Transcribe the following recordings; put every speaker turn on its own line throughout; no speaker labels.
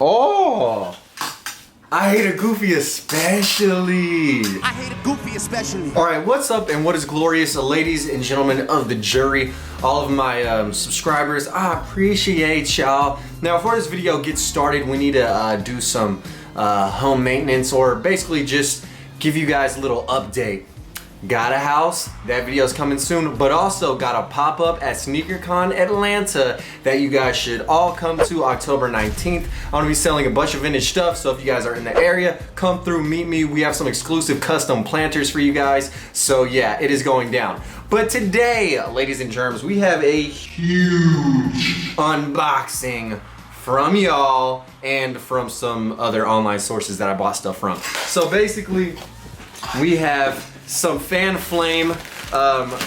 Oh! I hate a goofy especially.
I hate a goofy especially.
Alright, what's up and what is glorious, ladies and gentlemen of the jury, all of my subscribers, I appreciate y'all. Now before this video gets started, we need to do some home maintenance, or basically just give you guys a little update. Got a house, that video is coming soon, but also got a pop-up at SneakerCon Atlanta that you guys should all come to October 19th. I'm gonna be selling a bunch of vintage stuff, so if you guys are in the area, come through, meet me. We have some exclusive custom planters for you guys, so yeah, it is going down. But today, ladies and germs, we have a huge unboxing from y'all and from some other online sources that I bought stuff from. So basically, we have some fan flame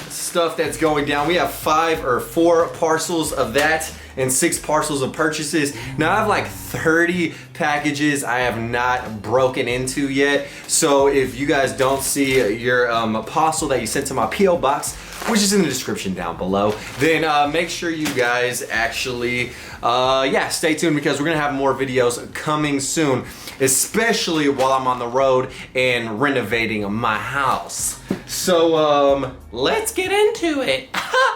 stuff that's going down. We have 5 or 4 parcels of that and 6 parcels of purchases. Now I have like 30 packages I have not broken into yet. So if you guys don't see your parcel that you sent to my P.O. box, which is in the description down below, then make sure you guys actually, yeah, stay tuned because we're gonna have more videos coming soon, especially while I'm on the road and renovating my house. So let's get into it.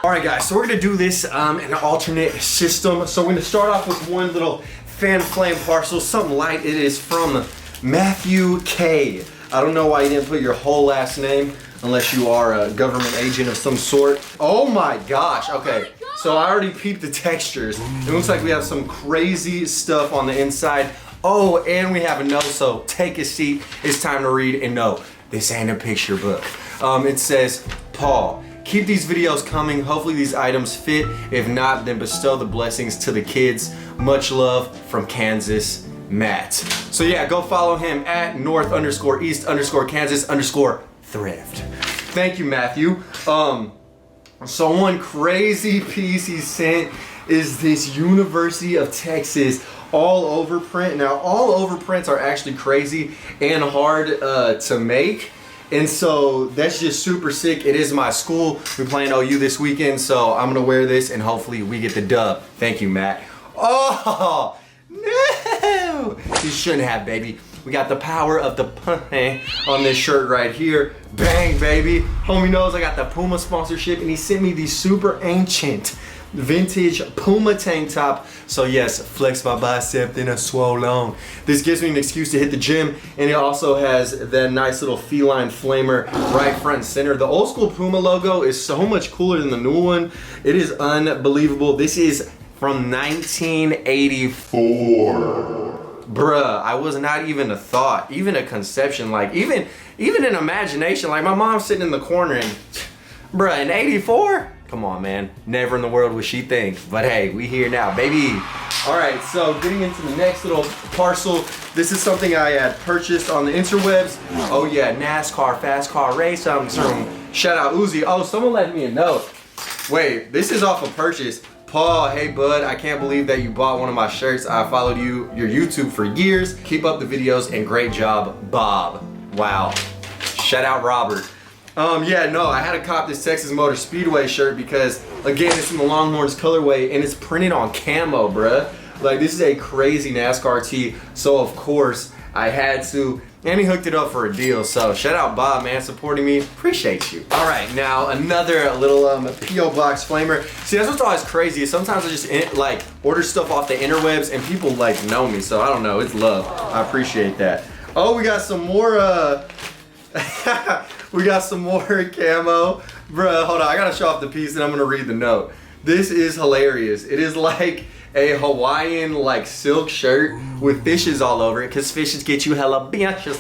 All right guys, so we're gonna do this in an alternate system. So we're gonna start off with one little fan flame parcel, something light. It is from Matthew K. I don't know why you didn't put your whole last name unless you are a government agent of some sort. Oh my gosh, okay. So I already peeped the textures. It looks like we have some crazy stuff on the inside. Oh, and we have a note, so take a seat. It's time to read. And no, this ain't a picture book. It says, Paul, keep these videos coming. Hopefully these items fit. If not, then bestow the blessings to the kids. Much love from Kansas, Matt. So yeah, go follow him at north_east_Kansas_thrift. Thank you, Matthew. So one crazy piece he sent is this University of Texas all over print. Now all over prints are actually crazy and hard to make. And so that's just super sick. It is my school. We're playing OU this weekend, so I'm gonna wear this and hopefully we get the dub. Thank you, Matt. Oh, no! You shouldn't have, baby. We got the power of the on this shirt right here. Bang, baby. Homie knows I got the Puma sponsorship and he sent me the super ancient vintage Puma tank top. So yes, flex my bicep, then I swole on. This gives me an excuse to hit the gym, and it also has that nice little feline flamer right front and center. The old school Puma logo is so much cooler than the new one. It is unbelievable. This is from 1984. Bruh, I was not even a thought, even a conception, like even an imagination. Like my mom's sitting in the corner and, bruh, in 84? Come on, man. Never in the world would she think. But hey, we here now, baby. All right, so getting into the next little parcel. This is something I had purchased on the interwebs. Oh yeah, NASCAR, fast car race. Shout out Uzi. Oh, someone left me a note. Wait, this is off a purchase. Paul, hey bud, I can't believe that you bought one of my shirts. I followed your YouTube for years. Keep up the videos and great job, Bob. Wow. Shout out Robert. Yeah, no, I had to cop this Texas Motor Speedway shirt because, again, it's in the Longhorns colorway and it's printed on camo, bruh. Like, this is a crazy NASCAR tee, so of course I had to, and he hooked it up for a deal. So shout out Bob, man, supporting me. Appreciate you. All right, now another little P.O. box flamer. See, that's what's always crazy. Sometimes I just like order stuff off the interwebs and people like know me, so I don't know. It's love. I appreciate that. Oh, we got some more. We got some more camo. Bruh, hold on, I gotta show off the piece and I'm gonna read the note. This is hilarious. It is like a Hawaiian like silk shirt with fishes all over it, because fishes get you hella bitches.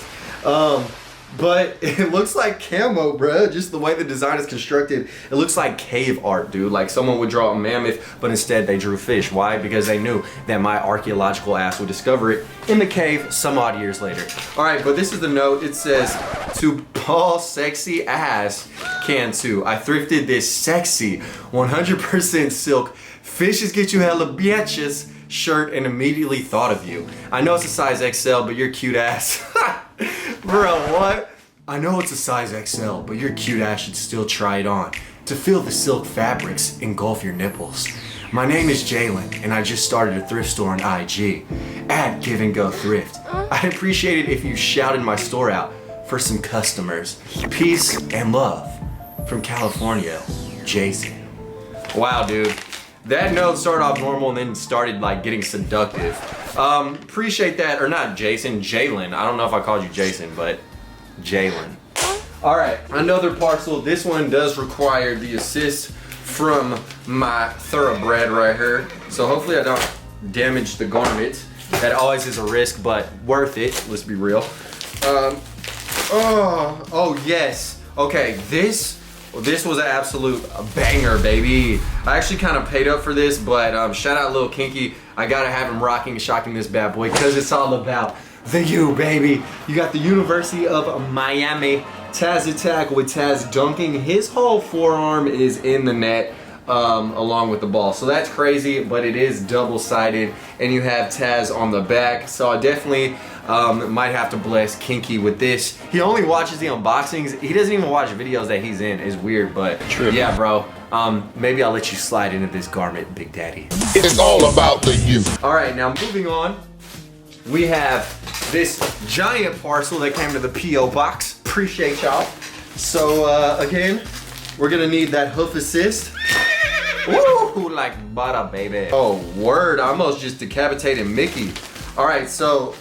But it looks like camo, bruh. Just the way the design is constructed. It looks like cave art, dude. Like someone would draw a mammoth, but instead they drew fish. Why? Because they knew that my archaeological ass would discover it in the cave some odd years later. All right, but this is the note. It says, to Paul sexy ass Cantu, I thrifted this sexy 100% silk fishes get you hella bitches shirt and immediately thought of you. I know it's a size XL, but you're cute ass. Bro, what? I know it's a size XL, but your cute ass should still try it on. To feel the silk fabrics engulf your nipples. My name is Jalen, and I just started a thrift store on IG at Give and Go Thrift. I'd appreciate it if you shouted my store out for some customers. Peace and love. From California, Jason. Wow, dude. That note started off normal and then started like getting seductive. Appreciate that, or not Jason, Jalen. I don't know if I called you Jason, but Jalen. All right, another parcel. This one does require the assist from my thoroughbred right here. So hopefully I don't damage the garment. That always is a risk, but worth it, let's be real. Oh yes. Okay, this was an absolute banger, baby. I actually kind of paid up for this, but shout out Lil Kinky. I gotta have him rocking and shocking this bad boy because it's all about the U, baby. You got the University of Miami Taz attack with Taz dunking. His whole forearm is in the net along with the ball. So that's crazy, but it is double-sided, and you have Taz on the back. So I definitely might have to bless Kinky with this. He only watches the unboxings. He doesn't even watch videos that he's in. It's weird, but true. Yeah, bro. Maybe I'll let you slide into this garment, Big Daddy.
It's all about the you.
All right, now moving on. We have this giant parcel that came to the P.O. box. Appreciate y'all. So again, we're gonna need that hoof assist. Woo, like butter, baby. Oh, word, I almost just decapitated Mickey. All right, so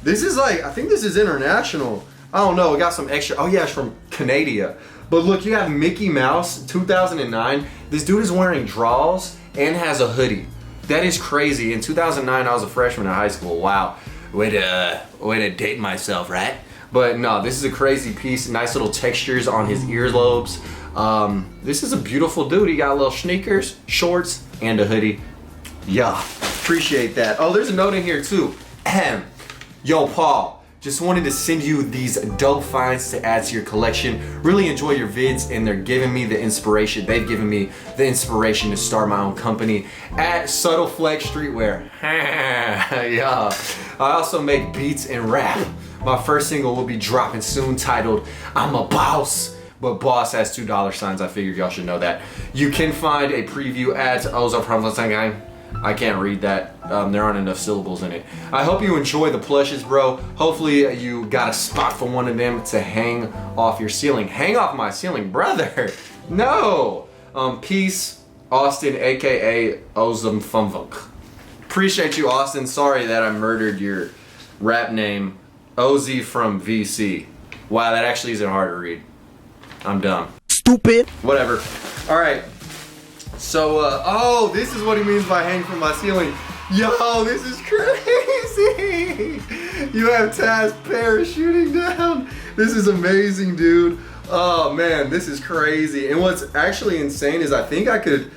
this is like, I think this is international. I don't know, it got some extra, oh yeah, it's from Canada. But look, you have Mickey Mouse, 2009. This dude is wearing drawers and has a hoodie. That is crazy. In 2009, I was a freshman in high school. Wow, way to date myself, right? But no, this is a crazy piece. Nice little textures on his earlobes. This is a beautiful dude. He got little sneakers, shorts, and a hoodie. Yeah, appreciate that. Oh, there's a note in here too. Ahem. Yo, Paul, just wanted to send you these dope finds to add to your collection. Really enjoy your vids, and they're giving me the inspiration. They've given me the inspiration to start my own company at Subtle Flex Streetwear. Yeah. I also make beats and rap. My first single will be dropping soon, titled I'm a Boss. But boss has $2 signs. I figured y'all should know that. You can find a preview at I can't read that. There aren't enough syllables in it. I hope you enjoy the plushes, bro. Hopefully you got a spot for one of them to hang off your ceiling. Hang off my ceiling, brother. No. Peace, Austin, aka Ozum Fumvuk. Appreciate you, Austin. Sorry that I murdered your rap name, OZ from VC. Wow, that actually isn't hard to read. I'm dumb.
Stupid.
Whatever. All right. So, oh, this is what he means by hang from my ceiling. Yo, this is crazy. You have Taz parachuting down. This is amazing, dude. Oh man, this is crazy. And what's actually insane is I think I could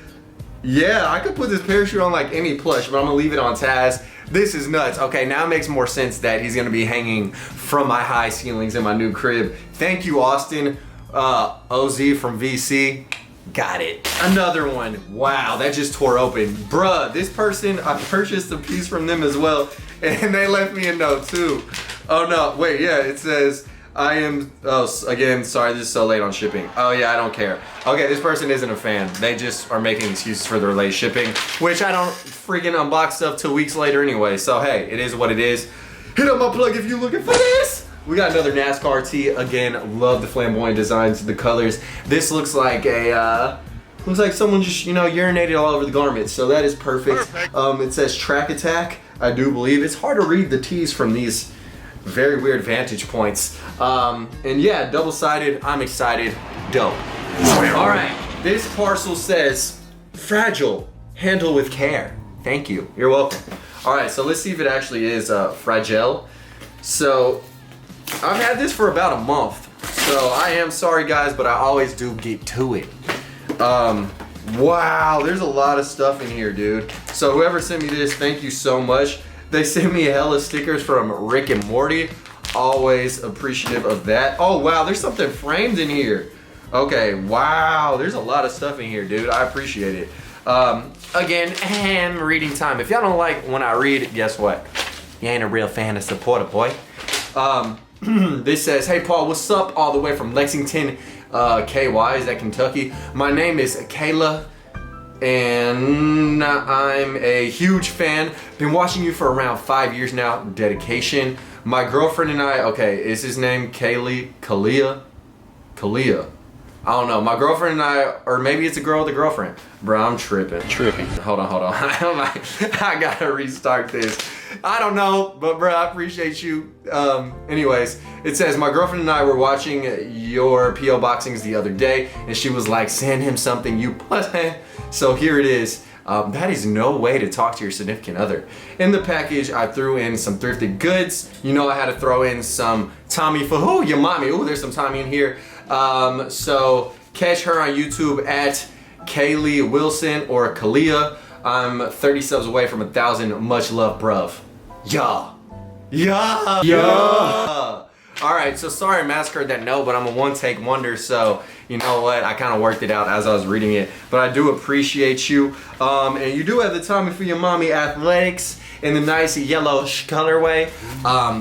put this parachute on like any plush, but I'm gonna leave it on Taz. This is nuts. Okay, now it makes more sense that he's gonna be hanging from my high ceilings in my new crib. Thank you, Austin. OZ from VC. Got it. Another one. Wow, that just tore open. Bruh, this person, I purchased a piece from them as well, and they left me a note too. Oh no, wait, yeah, it says, again, sorry, this is so late on shipping. Oh yeah, I don't care. Okay, this person isn't a fan. They just are making excuses for their late shipping, which I don't freaking unbox stuff 2 weeks later anyway, so hey, it is what it is. Hit up my plug if you're looking for this. We got another NASCAR tee. Again, love the flamboyant designs, the colors. This looks like someone just, urinated all over the garment. So that is perfect. It says track attack, I do believe. It's hard to read the tees from these very weird vantage points. And yeah, double-sided, I'm excited, dope. All right, this parcel says fragile, handle with care. Thank you, you're welcome. All right, so let's see if it actually is fragile. So, I've had this for about a month, so I am sorry guys, but I always do get to it. Wow, there's a lot of stuff in here, dude. So whoever sent me this, thank you so much. They sent me hella stickers from Rick and Morty. Always appreciative of that. Oh wow, there's something framed in here. Okay, wow, there's a lot of stuff in here, dude. I appreciate it. Again, reading time. If y'all don't like when I read, guess what? You ain't a real fan of supporter, boy. This says, hey Paul, what's up? All the way from Lexington, KY, is that Kentucky? My name is Kayla and I'm a huge fan. Been watching you for around 5 years now. Dedication. My girlfriend and I, okay, is his name Kalia? I don't know. My girlfriend and I, or maybe it's a girl with a girlfriend. Bro, I'm tripping. Hold on. I gotta restart this. I don't know, but bro, I appreciate you. Anyways, it says, my girlfriend and I were watching your P.O. boxings the other day, and she was like, send him something, you pussy. So here it is. That is no way to talk to your significant other. In the package, I threw in some thrifted goods. You know I had to throw in some Tommy for who? Your mommy. Ooh, there's some Tommy in here. So catch her on YouTube at Kaylee Wilson or Kalia. I'm 30 subs away from 1,000. Much love, bruv. Yeah. All right, so sorry I massacred that note, but I'm a one-take wonder, so you know what? I kind of worked it out as I was reading it, but I do appreciate you. And you do have the Tommy for your mommy athletics in the nice yellow colorway.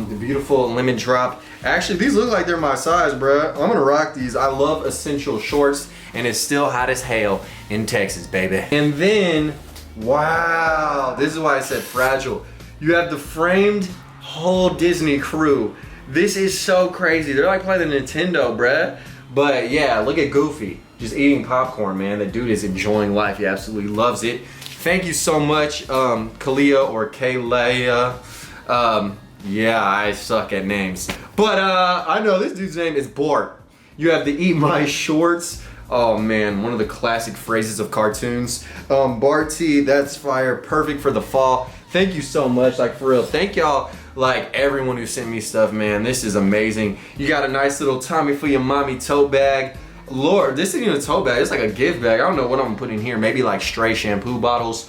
The beautiful lemon drop. Actually, these look like they're my size, bruh. I'm gonna rock these. I love essential shorts, and it's still hot as hell in Texas, baby. And then, wow, this is why I said fragile. You have the framed whole Disney crew. This is so crazy. They're like playing the Nintendo, bruh. But yeah, look at Goofy. Just eating popcorn, man. The dude is enjoying life. He absolutely loves it. Thank you so much, Kalia or Kalia. Yeah, I suck at names. But I know this dude's name is Bart. You have the Eat My Shorts. Oh man, one of the classic phrases of cartoons. Barty, that's fire. Perfect for the fall. Thank you so much, like for real. Thank y'all, like everyone who sent me stuff, man. This is amazing. You got a nice little Tommy for your mommy tote bag. Lord, this isn't even a tote bag. It's like a gift bag. I don't know what I'm gonna put in here. Maybe like stray shampoo bottles.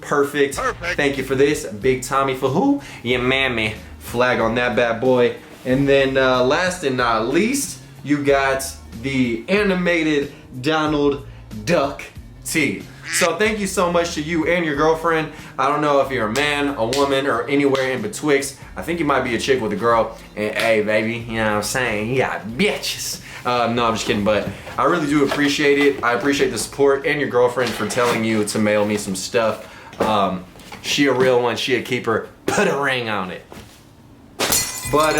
Perfect. Thank you for this. Big Tommy for who? Your mammy. Flag on that bad boy. And then last and not least, you got the animated Donald Duck tee. So thank you so much to you and your girlfriend. I don't know if you're a man, a woman, or anywhere in betwixt. I think you might be a chick with a girl. And hey, baby, you know what I'm saying? You got bitches. No, I'm just kidding, but I really do appreciate it. I appreciate the support and your girlfriend for telling you to mail me some stuff. She a real one. She a keeper. Put a ring on it. But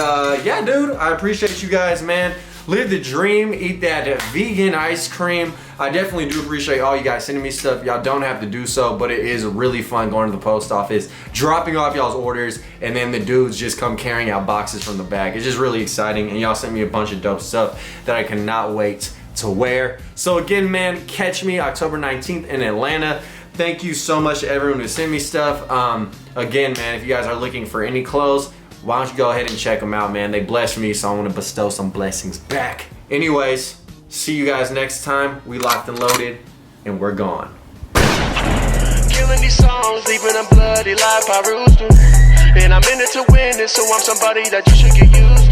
yeah, dude, I appreciate you guys, man. Live the dream, eat that vegan ice cream. I definitely do appreciate all you guys sending me stuff. Y'all don't have to do so, but it is really fun going to the post office, dropping off y'all's orders, and then the dudes just come carrying out boxes from the bag. It's just really exciting, and y'all sent me a bunch of dope stuff that I cannot wait to wear. So again, man, catch me October 19th in Atlanta. Thank you so much to everyone who sent me stuff. Again, man, if you guys are looking for any clothes, why don't you go ahead and check them out, man. They blessed me, so I want to bestow some blessings back. Anyways, see you guys next time. We locked and loaded, and we're gone.
Killing these songs, leaving a bloody life I roost to. And I'm in it to win it, so I'm somebody that you should get used to.